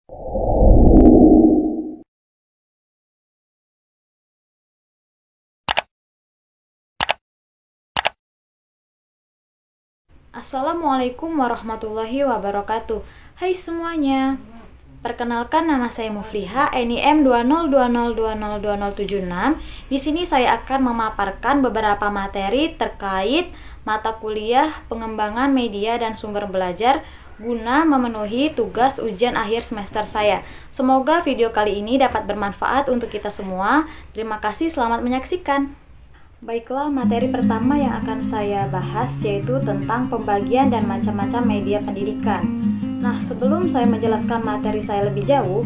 Assalamualaikum warahmatullahi wabarakatuh. Hai semuanya. Perkenalkan, nama saya Mufliha, NIM 20202020076. Di sini saya akan memaparkan beberapa materi terkait mata kuliah pengembangan media dan sumber belajar guna memenuhi tugas ujian akhir semester saya. Semoga video kali ini dapat bermanfaat untuk kita semua. Terima kasih, selamat menyaksikan. Baiklah, materi pertama yang akan saya bahas yaitu tentang pembagian dan macam-macam media pendidikan. Nah, sebelum saya menjelaskan materi saya lebih jauh,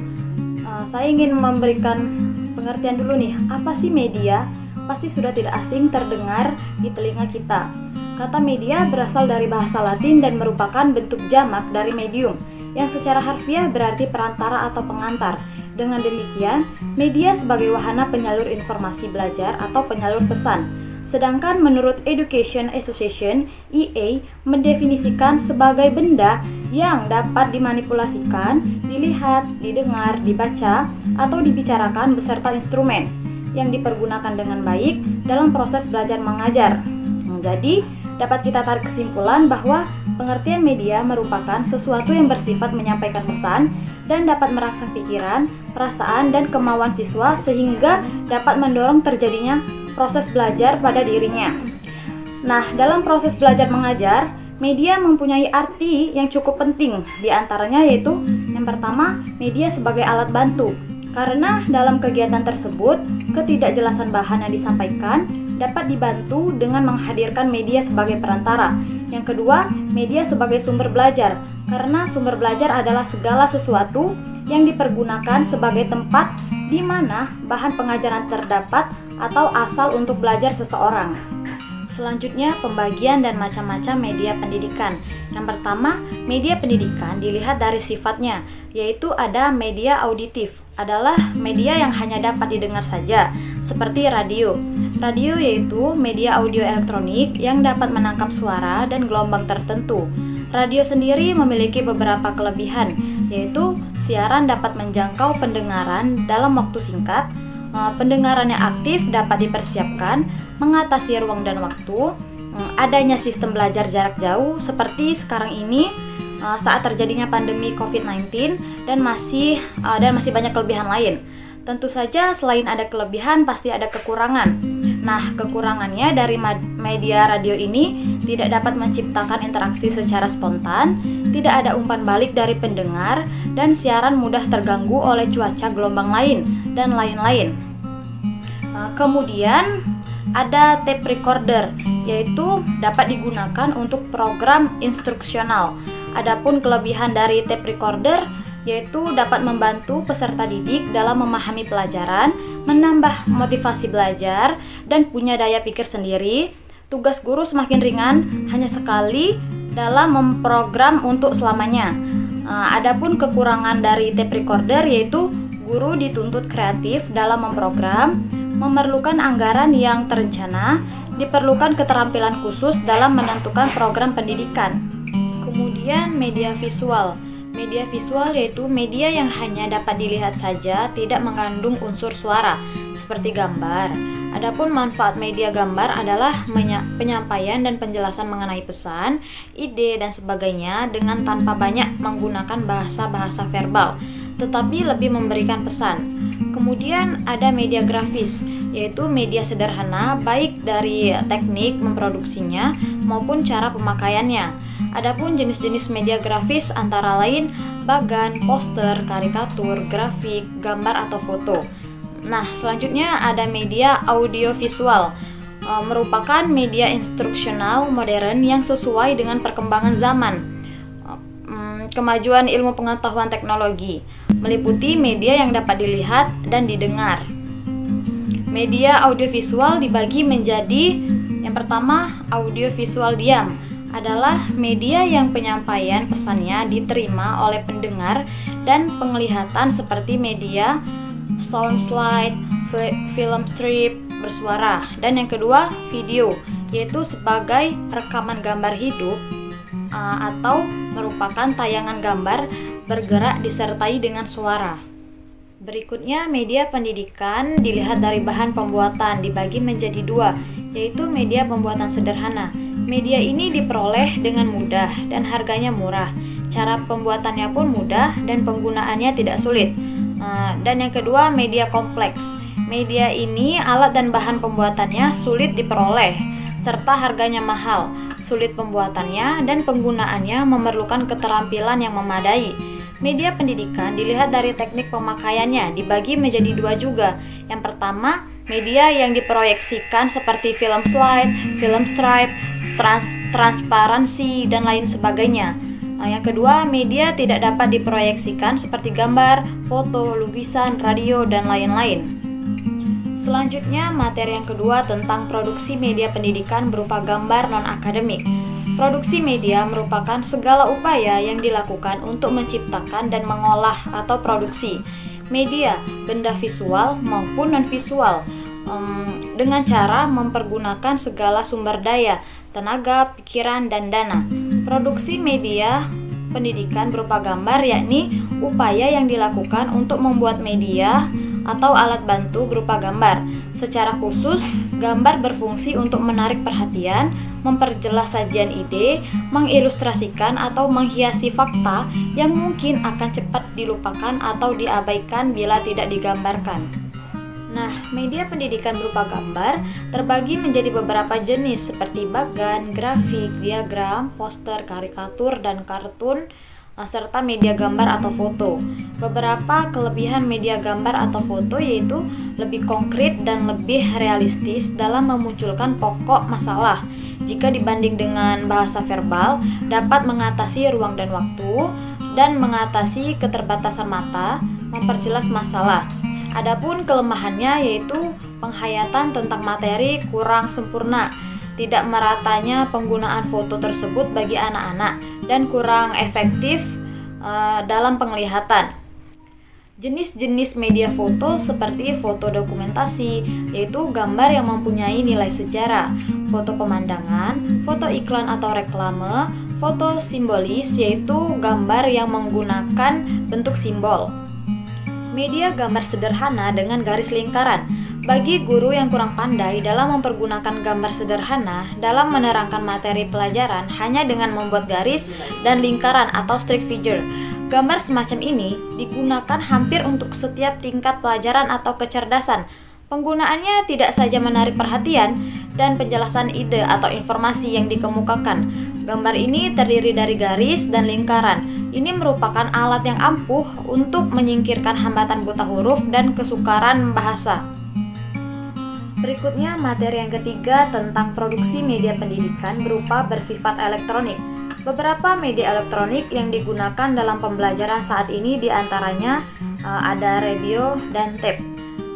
saya ingin memberikan pengertian dulu nih, apa sih media? Pasti sudah tidak asing terdengar di telinga kita. Kata media berasal dari bahasa Latin dan merupakan bentuk jamak dari medium, yang secara harfiah berarti perantara atau pengantar. Dengan demikian, media sebagai wahana penyalur informasi belajar atau penyalur pesan. Sedangkan menurut Education Association, EA mendefinisikan sebagai benda yang dapat dimanipulasikan, dilihat, didengar, dibaca, atau dibicarakan beserta instrumen yang dipergunakan dengan baik dalam proses belajar mengajar. Jadi, dapat kita tarik kesimpulan bahwa pengertian media merupakan sesuatu yang bersifat menyampaikan pesan dan dapat merangsang pikiran, perasaan, dan kemauan siswa sehingga dapat mendorong terjadinya proses belajar pada dirinya. Nah, dalam proses belajar mengajar, media mempunyai arti yang cukup penting, diantaranya yaitu yang pertama, media sebagai alat bantu. Karena dalam kegiatan tersebut, ketidakjelasan bahan yang disampaikan dapat dibantu dengan menghadirkan media sebagai perantara. Yang kedua, media sebagai sumber belajar, karena sumber belajar adalah segala sesuatu yang dipergunakan sebagai tempat di mana bahan pengajaran terdapat atau asal untuk belajar seseorang. Selanjutnya, pembagian dan macam-macam media pendidikan. Yang pertama, media pendidikan dilihat dari sifatnya, yaitu ada media auditif, adalah media yang hanya dapat didengar saja, seperti radio. Radio yaitu media audio elektronik yang dapat menangkap suara dan gelombang tertentu. Radio sendiri memiliki beberapa kelebihan, yaitu siaran dapat menjangkau pendengaran dalam waktu singkat, pendengarannya aktif dapat dipersiapkan, mengatasi ruang dan waktu, adanya sistem belajar jarak jauh seperti sekarang ini saat terjadinya pandemi COVID-19 dan masih banyak kelebihan lain. Tentu saja selain ada kelebihan pasti ada kekurangan. Nah, kekurangannya dari media radio ini tidak dapat menciptakan interaksi secara spontan, tidak ada umpan balik dari pendengar, dan siaran mudah terganggu oleh cuaca gelombang lain, dan lain-lain. Kemudian ada tape recorder, yaitu dapat digunakan untuk program instruksional. Adapun kelebihan dari tape recorder yaitu dapat membantu peserta didik dalam memahami pelajaran, menambah motivasi belajar, dan punya daya pikir sendiri. Tugas guru semakin ringan hanya sekali dalam memprogram untuk selamanya. Adapun kekurangan dari tape recorder yaitu guru dituntut kreatif dalam memprogram, memerlukan anggaran yang terencana, diperlukan keterampilan khusus dalam menentukan program pendidikan. Kemudian media visual. Media visual yaitu media yang hanya dapat dilihat saja, tidak mengandung unsur suara, seperti gambar. Adapun manfaat media gambar adalah penyampaian dan penjelasan mengenai pesan, ide, dan sebagainya dengan tanpa banyak menggunakan bahasa-bahasa verbal, tetapi lebih memberikan pesan. Kemudian ada media grafis, yaitu media sederhana baik dari teknik memproduksinya maupun cara pemakaiannya. Adapun jenis-jenis media grafis antara lain bagan, poster, karikatur, grafik, gambar atau foto. Nah, selanjutnya ada media audiovisual, merupakan media instruksional modern yang sesuai dengan perkembangan zaman, kemajuan ilmu pengetahuan teknologi, meliputi media yang dapat dilihat dan didengar. Media audiovisual dibagi menjadi yang pertama, audiovisual diam, adalah media yang penyampaian pesannya diterima oleh pendengar dan penglihatan seperti media sound slide, film strip bersuara. Dan yang kedua, video, yaitu sebagai rekaman gambar hidup atau merupakan tayangan gambar bergerak disertai dengan suara. Berikutnya, media pendidikan dilihat dari bahan pembuatan dibagi menjadi dua, yaitu media pembuatan sederhana. Media ini diperoleh dengan mudah dan harganya murah. Cara pembuatannya pun mudah dan penggunaannya tidak sulit. Dan yang kedua, media kompleks. Media ini alat dan bahan pembuatannya sulit diperoleh, serta harganya mahal. Sulit pembuatannya dan penggunaannya memerlukan keterampilan yang memadai. Media pendidikan dilihat dari teknik pemakaiannya, dibagi menjadi dua juga. Yang pertama, media yang diproyeksikan seperti film slide, film stripe, transparansi, dan lain sebagainya. Yang kedua, media tidak dapat diproyeksikan seperti gambar, foto, lukisan, radio, dan lain-lain. Selanjutnya, materi yang kedua tentang produksi media pendidikan berupa gambar non-akademik. Produksi media merupakan segala upaya yang dilakukan untuk menciptakan dan mengolah atau produksi media, benda visual maupun non-visual, dengan cara mempergunakan segala sumber daya, tenaga, pikiran, dan dana. Produksi media pendidikan berupa gambar yakni upaya yang dilakukan untuk membuat media atau alat bantu berupa gambar. Secara khusus, gambar berfungsi untuk menarik perhatian, memperjelas sajian ide, mengilustrasikan atau menghiasi fakta yang mungkin akan cepat dilupakan atau diabaikan bila tidak digambarkan. Nah, media pendidikan berupa gambar terbagi menjadi beberapa jenis seperti bagan, grafik, diagram, poster, karikatur, dan kartun, serta media gambar atau foto. Beberapa kelebihan media gambar atau foto yaitu lebih konkret dan lebih realistis dalam memunculkan pokok masalah. Jika dibanding dengan bahasa verbal, dapat mengatasi ruang dan waktu dan mengatasi keterbatasan mata, memperjelas masalah. Adapun kelemahannya yaitu penghayatan tentang materi kurang sempurna, tidak meratanya penggunaan foto tersebut bagi anak-anak, dan kurang efektif dalam penglihatan. Jenis-jenis media foto seperti foto dokumentasi, yaitu gambar yang mempunyai nilai sejarah, foto pemandangan, foto iklan atau reklame, foto simbolis, yaitu gambar yang menggunakan bentuk simbol. Media gambar sederhana dengan garis lingkaran. Bagi guru yang kurang pandai dalam mempergunakan gambar sederhana dalam menerangkan materi pelajaran hanya dengan membuat garis dan lingkaran atau stick figure. Gambar semacam ini digunakan hampir untuk setiap tingkat pelajaran atau kecerdasan. Penggunaannya tidak saja menarik perhatian dan penjelasan ide atau informasi yang dikemukakan. Gambar ini terdiri dari garis dan lingkaran. Ini merupakan alat yang ampuh untuk menyingkirkan hambatan buta huruf dan kesukaran bahasa. Berikutnya, materi yang ketiga tentang produksi media pendidikan berupa bersifat elektronik. Beberapa media elektronik yang digunakan dalam pembelajaran saat ini diantaranya ada radio dan tape.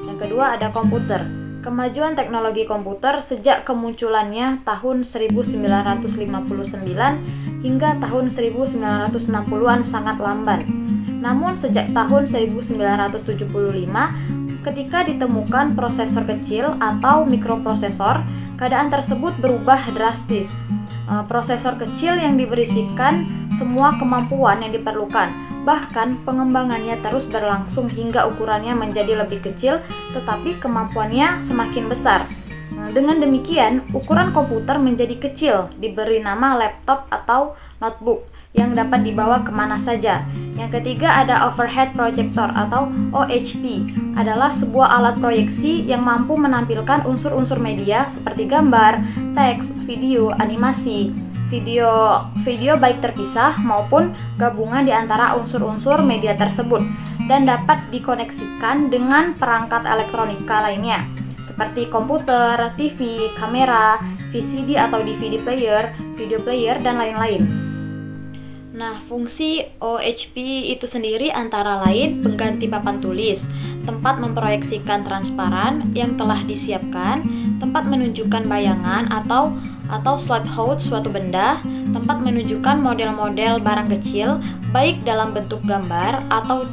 Yang kedua ada komputer. Kemajuan teknologi komputer sejak kemunculannya tahun 1959 hingga tahun 1960-an sangat lamban. Namun sejak tahun 1975, ketika ditemukan prosesor kecil atau mikroprosesor, keadaan tersebut berubah drastis. Prosesor kecil yang diberisikan semua kemampuan yang diperlukan. Bahkan pengembangannya terus berlangsung hingga ukurannya menjadi lebih kecil, tetapi kemampuannya semakin besar. Dengan demikian, ukuran komputer menjadi kecil, diberi nama laptop atau notebook yang dapat dibawa kemana saja. Yang ketiga ada overhead projector atau OHP, adalah sebuah alat proyeksi yang mampu menampilkan unsur-unsur media seperti gambar, teks, video, animasi. Video baik terpisah maupun gabungan di antara unsur-unsur media tersebut dan dapat dikoneksikan dengan perangkat elektronika lainnya seperti komputer, TV, kamera, VCD atau DVD player, video player, dan lain-lain. Nah, fungsi OHP itu sendiri antara lain pengganti papan tulis, tempat memproyeksikan transparan yang telah disiapkan, tempat menunjukkan bayangan atau slideshow suatu benda, tempat menunjukkan model-model barang kecil baik dalam bentuk gambar atau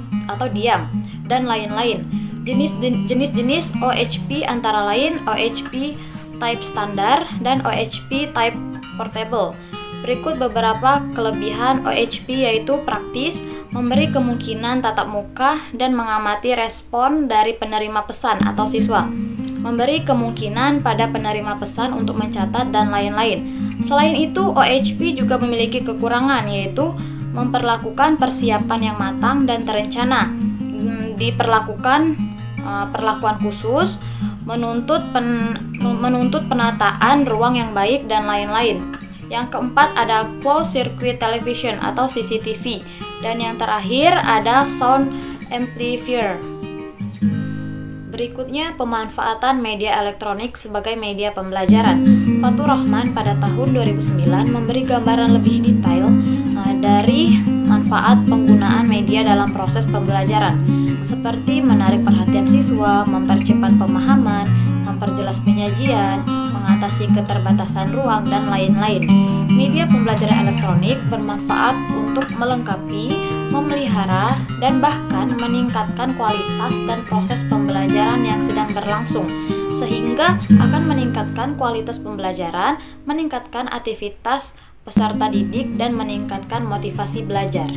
diam, dan lain-lain. Jenis-jenis OHP antara lain OHP type standar dan OHP type portable. Berikut beberapa kelebihan OHP yaitu praktis, memberi kemungkinan tatap muka dan mengamati respon dari penerima pesan atau siswa, memberi kemungkinan pada penerima pesan untuk mencatat dan lain-lain. Selain itu, OHP juga memiliki kekurangan, yaitu memperlakukan persiapan yang matang dan terencana, diperlakukan perlakuan khusus, menuntut penataan ruang yang baik dan lain-lain. Yang keempat ada closed circuit television atau CCTV, dan yang terakhir ada sound amplifier. Berikutnya pemanfaatan media elektronik sebagai media pembelajaran. Fatur Rahman pada tahun 2009 memberi gambaran lebih detail dari manfaat penggunaan media dalam proses pembelajaran, seperti menarik perhatian siswa, mempercepat pemahaman, memperjelas penyajian, mengatasi keterbatasan ruang, dan lain-lain. Media pembelajaran elektronik bermanfaat untuk melengkapi, memelihara, dan bahkan meningkatkan kualitas dan proses pembelajaran yang sedang berlangsung, sehingga akan meningkatkan kualitas pembelajaran, meningkatkan aktivitas peserta didik, dan meningkatkan motivasi belajar.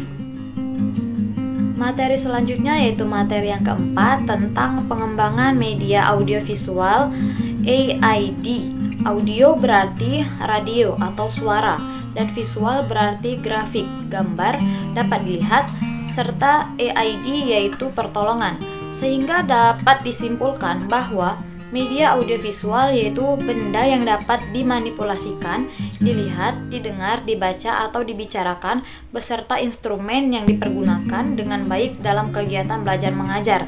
Materi selanjutnya yaitu materi yang keempat tentang pengembangan media audiovisual AID. Audio berarti radio atau suara, dan visual berarti grafik, gambar dapat dilihat, serta AID yaitu pertolongan, sehingga dapat disimpulkan bahwa media audiovisual yaitu benda yang dapat dimanipulasikan, dilihat, didengar, dibaca, atau dibicarakan beserta instrumen yang dipergunakan dengan baik dalam kegiatan belajar mengajar.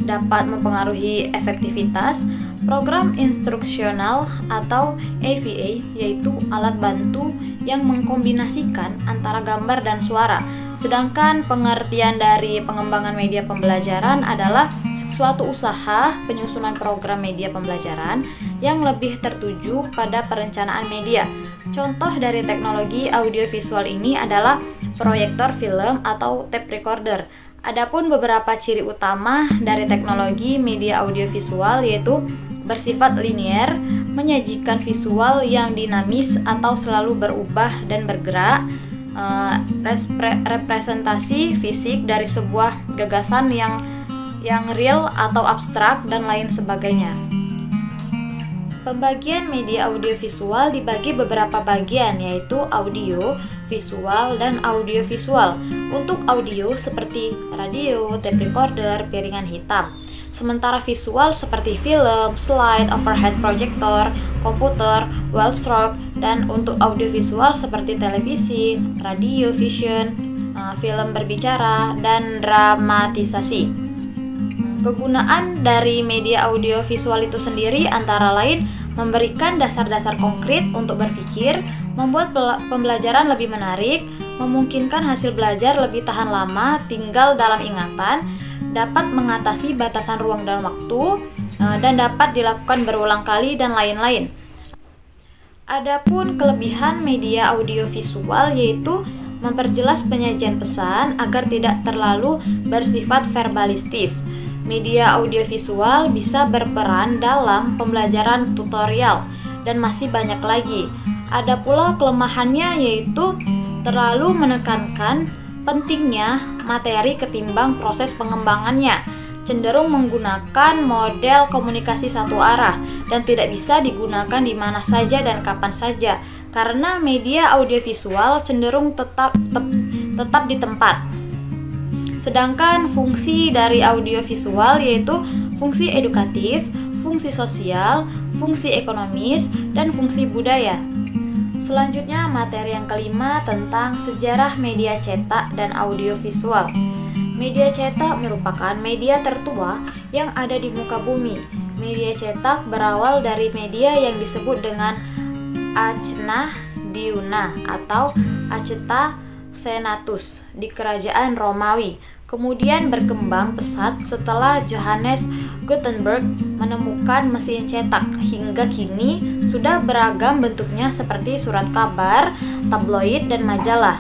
Dapat mempengaruhi efektivitas program instruksional atau AVA, yaitu alat bantu yang mengkombinasikan antara gambar dan suara. Sedangkan pengertian dari pengembangan media pembelajaran adalah suatu usaha penyusunan program media pembelajaran yang lebih tertuju pada perencanaan media. Contoh dari teknologi audiovisual ini adalah proyektor film atau tape recorder. Adapun beberapa ciri utama dari teknologi media audiovisual yaitu bersifat linear, menyajikan visual yang dinamis atau selalu berubah dan bergerak, representasi fisik dari sebuah gagasan yang real atau abstrak, dan lain sebagainya. Pembagian media audiovisual dibagi beberapa bagian, yaitu audio, visual, dan audiovisual. Untuk audio seperti radio, tape recorder, piringan hitam. Sementara visual seperti film, slide, overhead projector, komputer, wall stroke, dan untuk audiovisual seperti televisi, radio, vision, film berbicara, dan dramatisasi. Kegunaan dari media audiovisual itu sendiri antara lain memberikan dasar-dasar konkret untuk berpikir, membuat pembelajaran lebih menarik, memungkinkan hasil belajar lebih tahan lama, tinggal dalam ingatan, dapat mengatasi batasan ruang dan waktu, dan dapat dilakukan berulang kali, dan lain-lain. Adapun kelebihan media audiovisual yaitu memperjelas penyajian pesan agar tidak terlalu bersifat verbalistis. Media audiovisual bisa berperan dalam pembelajaran tutorial dan masih banyak lagi. Ada pula kelemahannya yaitu terlalu menekankan pentingnya materi ketimbang proses pengembangannya, cenderung menggunakan model komunikasi satu arah dan tidak bisa digunakan di mana saja dan kapan saja karena media audiovisual cenderung tetap di tempat. Sedangkan fungsi dari audiovisual yaitu fungsi edukatif, fungsi sosial, fungsi ekonomis, dan fungsi budaya. Selanjutnya materi yang kelima tentang sejarah media cetak dan audiovisual. Media cetak merupakan media tertua yang ada di muka bumi. Media cetak berawal dari media yang disebut dengan Acna Diuna atau Acta Senatus di kerajaan Romawi. Kemudian berkembang pesat setelah Johannes Gutenberg menemukan mesin cetak. Hingga kini sudah beragam bentuknya seperti surat kabar, tabloid, dan majalah.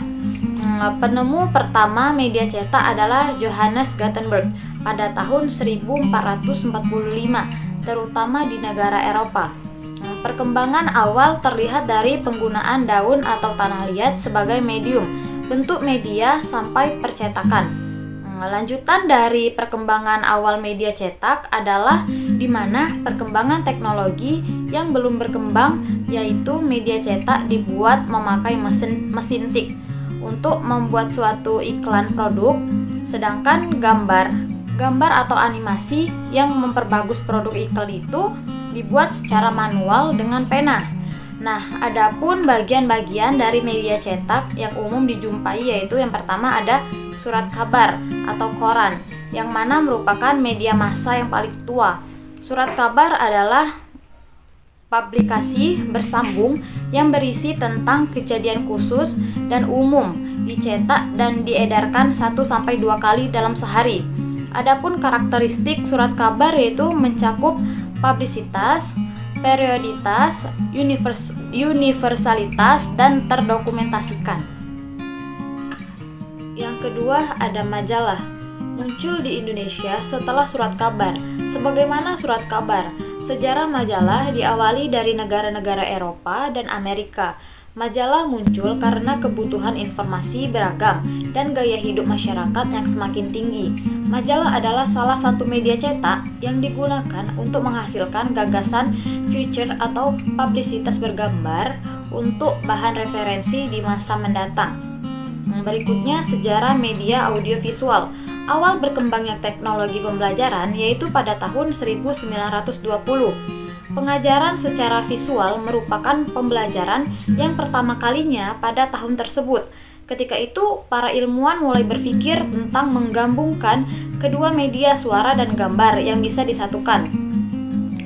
Penemu pertama media cetak adalah Johannes Gutenberg pada tahun 1445, terutama di negara Eropa. Perkembangan awal terlihat dari penggunaan daun atau tanah liat sebagai medium. bentuk media sampai percetakan. Lanjutan dari perkembangan awal media cetak adalah di mana perkembangan teknologi yang belum berkembang, yaitu media cetak dibuat memakai mesin tik untuk membuat suatu iklan produk, sedangkan gambar atau animasi yang memperbagus produk iklan itu dibuat secara manual dengan pena. Nah, adapun bagian-bagian dari media cetak yang umum dijumpai yaitu yang pertama ada surat kabar atau koran, yang mana merupakan media massa yang paling tua. Surat kabar adalah publikasi bersambung yang berisi tentang kejadian khusus dan umum, dicetak dan diedarkan 1-2 kali dalam sehari. Adapun karakteristik surat kabar yaitu mencakup publisitas, perioditas, universalitas, dan terdokumentasikan. Yang kedua ada majalah, muncul di Indonesia setelah surat kabar. Sebagaimana surat kabar, sejarah majalah diawali dari negara-negara Eropa dan Amerika. Majalah muncul karena kebutuhan informasi beragam dan gaya hidup masyarakat yang semakin tinggi. Majalah adalah salah satu media cetak yang digunakan untuk menghasilkan gagasan future atau publisitas bergambar untuk bahan referensi di masa mendatang. Berikutnya sejarah media audiovisual. Awal berkembangnya teknologi pembelajaran yaitu pada tahun 1920. Pengajaran secara visual merupakan pembelajaran yang pertama kalinya pada tahun tersebut. Ketika itu, para ilmuwan mulai berpikir tentang menggabungkan kedua media suara dan gambar yang bisa disatukan.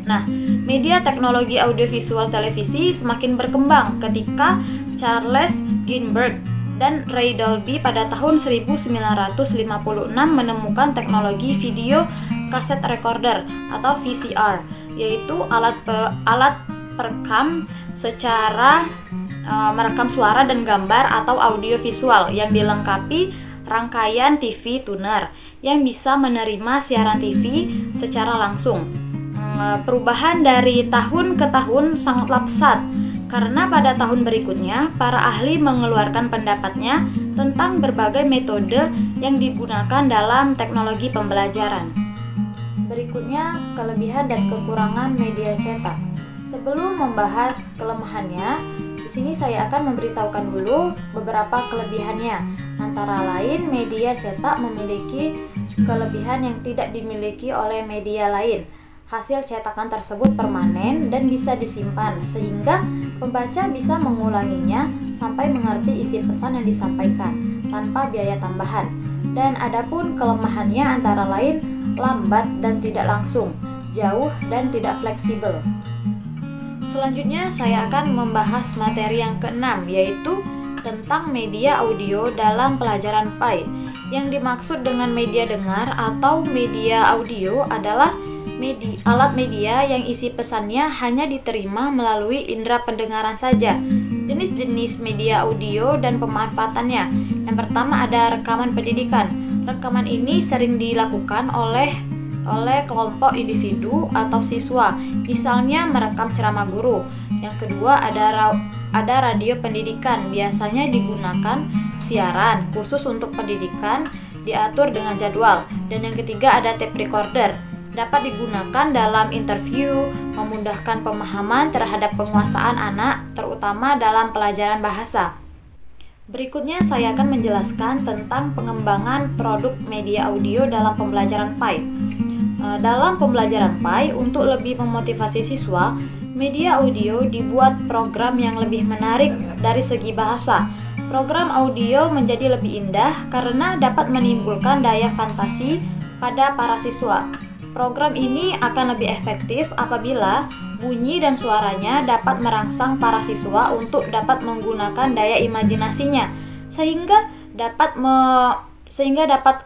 Nah, media teknologi audiovisual televisi semakin berkembang ketika Charles Ginzberg dan Ray Dolby pada tahun 1956 menemukan teknologi video cassette recorder atau VCR, yaitu alat perekam secara merekam suara dan gambar atau audio visual yang dilengkapi rangkaian TV tuner yang bisa menerima siaran TV secara langsung. Perubahan dari tahun ke tahun sangatlah pesat, karena pada tahun berikutnya para ahli mengeluarkan pendapatnya tentang berbagai metode yang digunakan dalam teknologi pembelajaran. Berikutnya, kelebihan dan kekurangan media cetak. Sebelum membahas kelemahannya, di sini saya akan memberitahukan dulu beberapa kelebihannya. Antara lain, media cetak memiliki kelebihan yang tidak dimiliki oleh media lain. Hasil cetakan tersebut permanen dan bisa disimpan, sehingga pembaca bisa mengulanginya sampai mengerti isi pesan yang disampaikan tanpa biaya tambahan. Dan adapun kelemahannya antara lain lambat dan tidak langsung, jauh dan tidak fleksibel. Selanjutnya saya akan membahas materi yang keenam, yaitu tentang media audio dalam pelajaran PAI. Yang dimaksud dengan media dengar atau media audio adalah alat media yang isi pesannya hanya diterima melalui indera pendengaran saja. Jenis-jenis media audio dan pemanfaatannya. Yang pertama ada rekaman pendidikan. Rekaman ini sering dilakukan oleh kelompok individu atau siswa, misalnya merekam ceramah guru. Yang kedua ada radio pendidikan, biasanya digunakan siaran khusus untuk pendidikan, diatur dengan jadwal. Dan yang ketiga ada tape recorder, dapat digunakan dalam interview, memudahkan pemahaman terhadap penguasaan anak, terutama dalam pelajaran bahasa. Berikutnya saya akan menjelaskan tentang pengembangan produk media audio dalam pembelajaran PAI. Dalam pembelajaran PAI, untuk lebih memotivasi siswa, media audio dibuat program yang lebih menarik dari segi bahasa. Program audio menjadi lebih indah karena dapat menimbulkan daya fantasi pada para siswa. Program ini akan lebih efektif apabila bunyi dan suaranya dapat merangsang para siswa untuk dapat menggunakan daya imajinasinya, sehingga dapat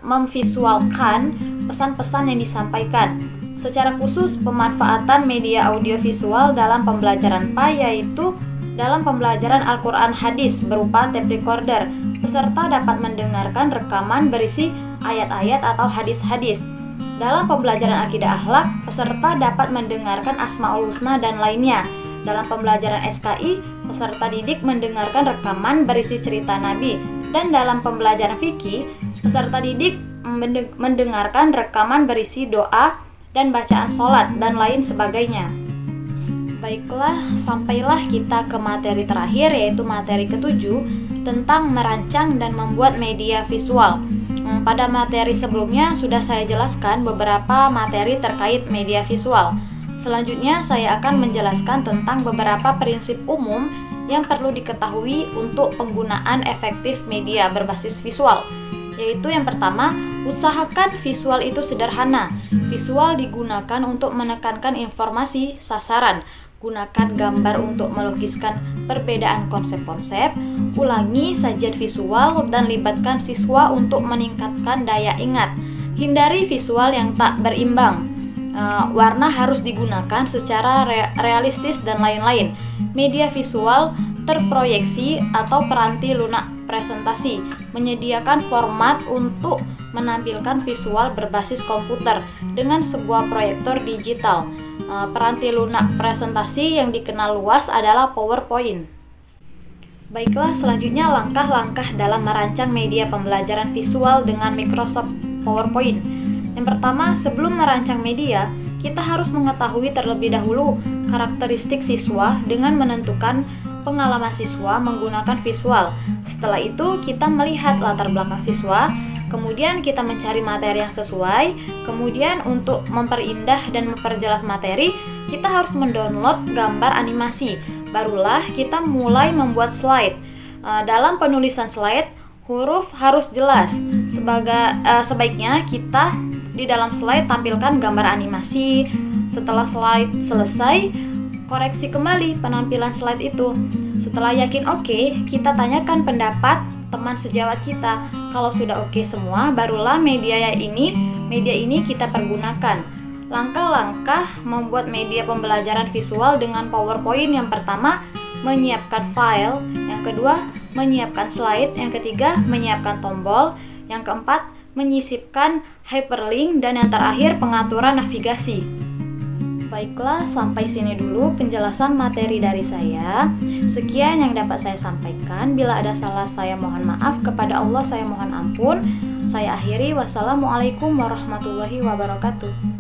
memvisualkan pesan-pesan yang disampaikan. Secara khusus, pemanfaatan media audiovisual dalam pembelajaran PAI yaitu dalam pembelajaran Al-Quran hadis berupa tape recorder. Peserta dapat mendengarkan rekaman berisi ayat-ayat atau hadis-hadis. Dalam pembelajaran akidah akhlak, peserta dapat mendengarkan Asmaul Husna dan lainnya. Dalam pembelajaran SKI, peserta didik mendengarkan rekaman berisi cerita Nabi. Dan dalam pembelajaran fikih, peserta didik mendengarkan rekaman berisi doa dan bacaan sholat dan lain sebagainya. Baiklah, sampailah kita ke materi terakhir, yaitu materi ketujuh tentang merancang dan membuat media visual. Pada materi sebelumnya sudah saya jelaskan beberapa materi terkait media visual. Selanjutnya saya akan menjelaskan tentang beberapa prinsip umum yang perlu diketahui untuk penggunaan efektif media berbasis visual. Yaitu yang pertama, usahakan visual itu sederhana. Visual digunakan untuk menekankan informasi sasaran. Gunakan gambar untuk melukiskan perbedaan konsep-konsep. Ulangi sajian visual dan libatkan siswa untuk meningkatkan daya ingat. Hindari visual yang tak berimbang. Warna harus digunakan secara realistis dan lain-lain. Media visual terproyeksi atau peranti lunak presentasi menyediakan format untuk menampilkan visual berbasis komputer dengan sebuah proyektor digital. Peranti lunak presentasi yang dikenal luas adalah PowerPoint. Baiklah, selanjutnya langkah-langkah dalam merancang media pembelajaran visual dengan Microsoft PowerPoint. Yang pertama, sebelum merancang media, kita harus mengetahui terlebih dahulu karakteristik siswa dengan menentukan pengalaman siswa menggunakan visual. Setelah itu, kita melihat latar belakang siswa, kemudian kita mencari materi yang sesuai. Kemudian untuk memperindah dan memperjelas materi, kita harus mendownload gambar animasi. Barulah kita mulai membuat slide. Dalam penulisan slide, huruf harus jelas. Sebaiknya kita di dalam slide tampilkan gambar animasi. Setelah slide selesai, koreksi kembali penampilan slide itu. Setelah yakin oke, kita tanyakan pendapat teman sejawat kita. Kalau sudah oke semua, barulah media ini kita pergunakan. Langkah-langkah membuat media pembelajaran visual dengan PowerPoint: yang pertama, menyiapkan file; yang kedua, menyiapkan slide; yang ketiga, menyiapkan tombol; yang keempat, menyisipkan hyperlink; dan yang terakhir, pengaturan navigasi. Baiklah, sampai sini dulu penjelasan materi dari saya. Sekian yang dapat saya sampaikan. Bila ada salah, saya mohon maaf. Kepada Allah saya mohon ampun. Saya akhiri. Wassalamualaikum warahmatullahi wabarakatuh.